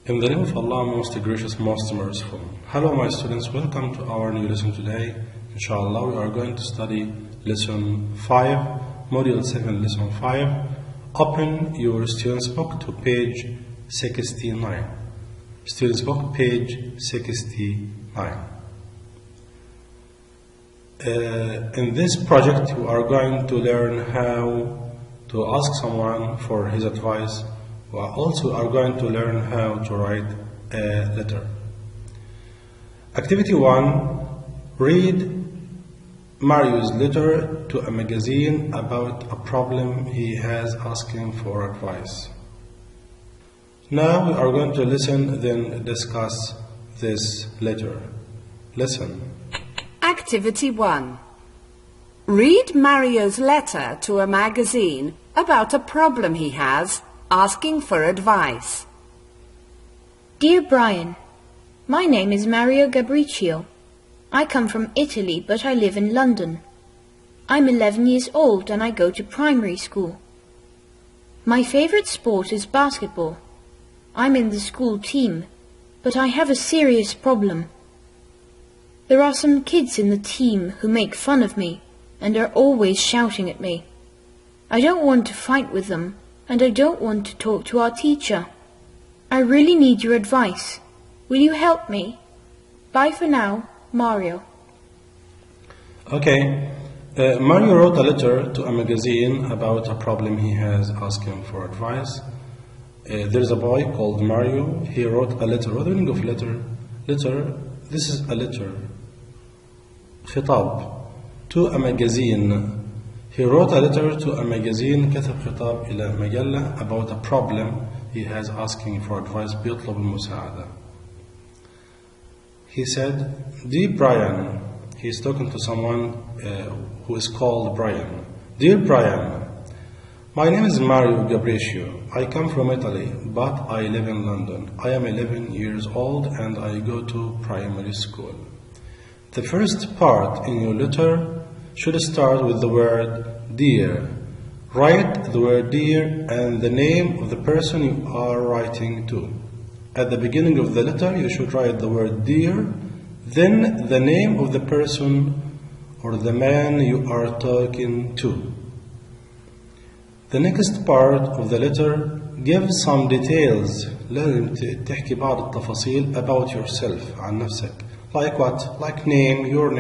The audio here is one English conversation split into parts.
In the name of Allah, most gracious, most merciful. Hello my students, welcome to our new lesson today. Inshallah, we are going to study lesson 5, module 7, lesson 5. Open your student's book to page 69. Student's book, page 69. In this project, you are going to learn how to ask someone for his advice. We also are going to learn how to write a letter. Activity 1. Read Mario's letter to a magazine about a problem he has asking for advice. Now we are going to listen, then discuss this letter. Listen. Activity 1. Read Mario's letter to a magazine about a problem he has asking for advice. Dear Brian, my name is Mario Gabriccio. I come from Italy, but I live in London. I'm 11 years old and I go to primary school. My favorite sport is basketball. I'm in the school team, but I have a serious problem. There are some kids in the team who make fun of me and are always shouting at me. I don't want to fight with them, and I don't want to talk to our teacher. I really need your advice. Will you help me? Bye for now, Mario. Okay. Mario wrote a letter to a magazine about a problem he has asking for advice. There's a boy called Mario. He wrote a letter. What is the meaning of letter? Letter. This is a letter. خطاب. To a magazine. He wrote a letter to a magazine. كتب خطاب إلى مجلة about a problem he has asking for advice. بيطلب المساعدة. He said, Dear Brian, he's talking to someone who is called Brian. Dear Brian, my name is Mario Gabriccio. I come from Italy, but I live in London. I am 11 years old and I go to primary school. The first part in your letter should start with the word dear. Write the word dear and the name of the person you are writing to. At the beginning of the letter, you should write the word dear, then the name of the person or the man you are talking to. The next part of the letter gives some details. لازم تحكي بعض التفاصيل about yourself, عن نفسك. Like what? Like name, your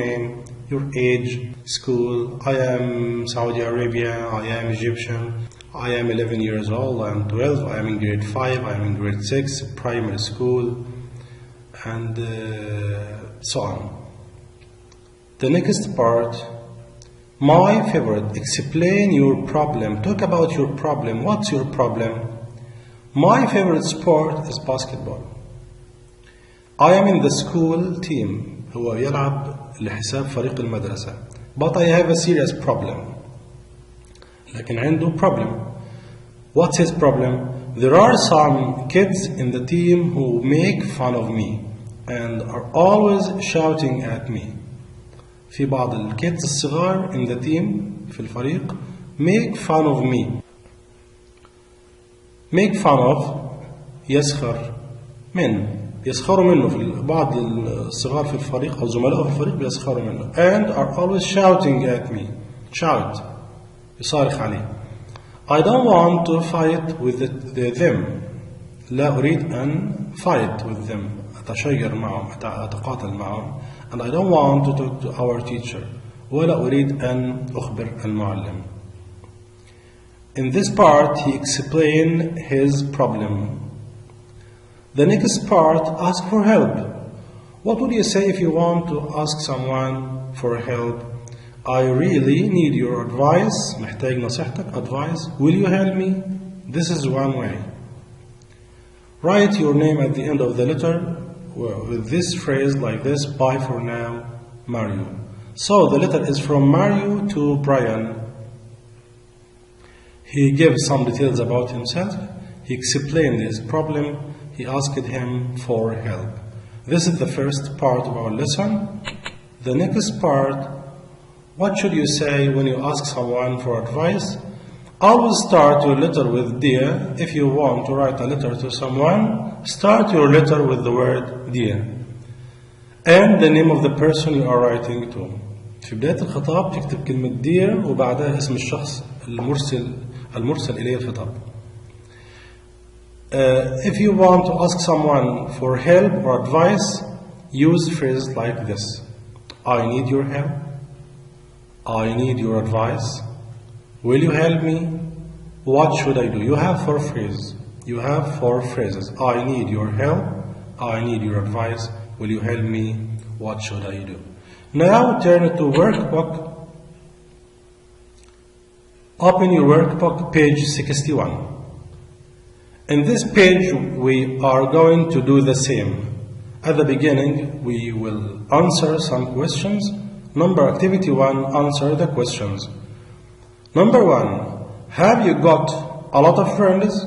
age, school. I am Saudi Arabia, I am Egyptian, I am 11 years old, I am 12, I am in grade 5, I am in grade 6, primary school, and so on. The next part, my favorite, explain your problem. Talk about your problem. What's your problem? My favorite sport is basketball. I am in the school team. هو يلعب لحساب فريق المدرسة. But I have a serious problem. لكن عنده problem. What's his problem? There are some kids in the team who make fun of me and are always shouting at me. في بعض الkids الصغار in the team في الفريق make fun of me. Make fun of يسخر من. يسخروا منه في بعض الصغار في الفريق أو زملائه في الفريق بيسخروا منه and are always shouting at me. Shout. يصارخ عليه. I don't want to fight with them. لا أريد أن fight with them. أتشاجر معهم أتقاتل معهم. And I don't want to talk to our teacher. ولا أريد أن أخبر المعلم. In this part he explained his problem. The next part, ask for help. What would you say if you want to ask someone for help? I really need your advice. محتاج نصيحتك, advice. Will you help me? This is one way. Write your name at the end of the letter with this phrase like this, bye for now, Mario. So the letter is from Mario to Brian. He gives some details about himself. He explained his problem. He asked him for help. This is the first part of our lesson. The next part, what should you say when you ask someone for advice? Always start your letter with dear. If you want to write a letter to someone, start your letter with the word dear and the name of the person you are writing to. في بداية الخطاب تكتب كلمة dear وبعدها اسم الشخص المرسل إليه الخطاب. If you want to ask someone for help or advice, use phrases like this. I need your help. I need your advice. Will you help me? What should I do? You have four phrases. I need your help. I need your advice. Will you help me? What should I do? Now turn to workbook. Open your workbook, page 61. In this page, we are going to do the same. At the beginning, we will answer some questions. Number activity 1, answer the questions. Number 1, have you got a lot of friends?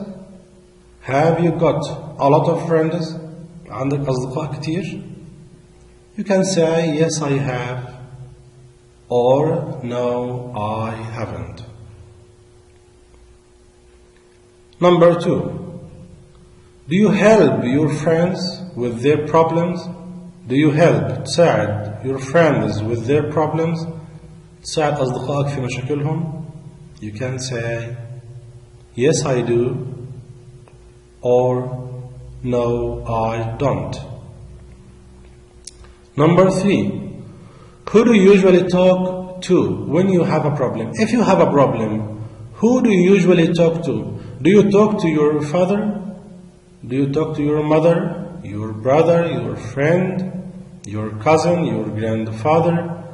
Have you got a lot of friends? عندك أصدقاء كتير? You can say yes I have or no I haven't. Number 2, do you help your friends with their problems? Do you help تساعد your friends with their problems? تساعد أصدقائك في مشاكلهم? You can say yes I do or no I don't. Number 3, who do you usually talk to when you have a problem? If you have a problem, who do you usually talk to? Do you talk to your father? Do you talk to your mother, your brother, your friend, your cousin, your grandfather?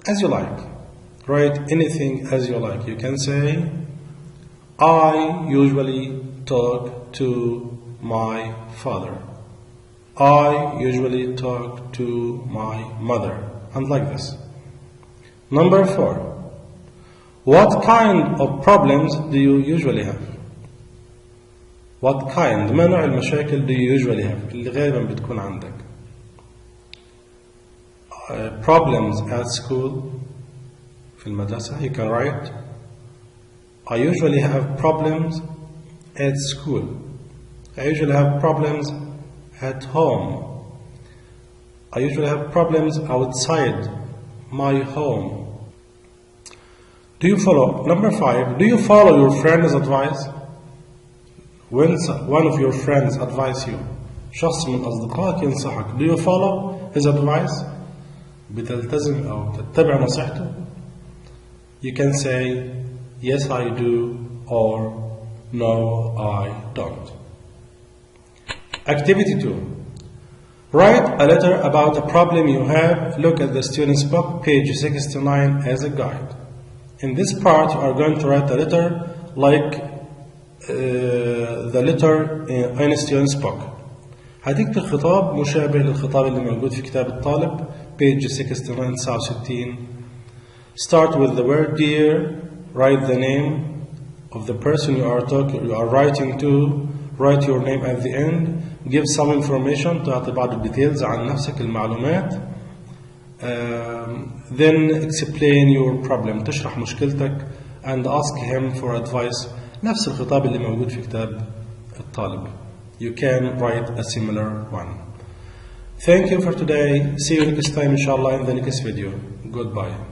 As you like. Write anything as you like. You can say, I usually talk to my father. I usually talk to my mother. And like this. Number 4. What kind of problems do you usually have? What kind? ما نوع المشاكل do you usually have? اللي غالبا بتكون عندك. Problems at school. في المدرسة. You can write I usually have problems at school. I usually have problems at home. I usually have problems outside my home. Do you follow? Number 5. Do you follow your friend's advice? When one of your friends advise you, شخص من أصدقائك ينصحك, do you follow his advice? بتلتزم أو تتبع نصيحته? You can say yes I do or no I don't. Activity 2. Write a letter about a problem you have. Look at the student's book, page 69 as a guide. In this part, you are going to write a letter like the letter in a student's book. هتكتب خطاب مشابه للخطاب اللي موجود في كتاب الطالب, page 69 69. Start with the word dear. Write the name of the person you are writing to. Write your name at the end. Give some information, تعطي بعض الديتيلز عن نفسك, المعلومات. Then explain your problem, تشرح مشكلتك, and ask him for advice. نفس الخطاب اللي موجود في كتاب الطالب. You can write a similar one. Thank you for today. See you next time inshallah in the next video. Goodbye.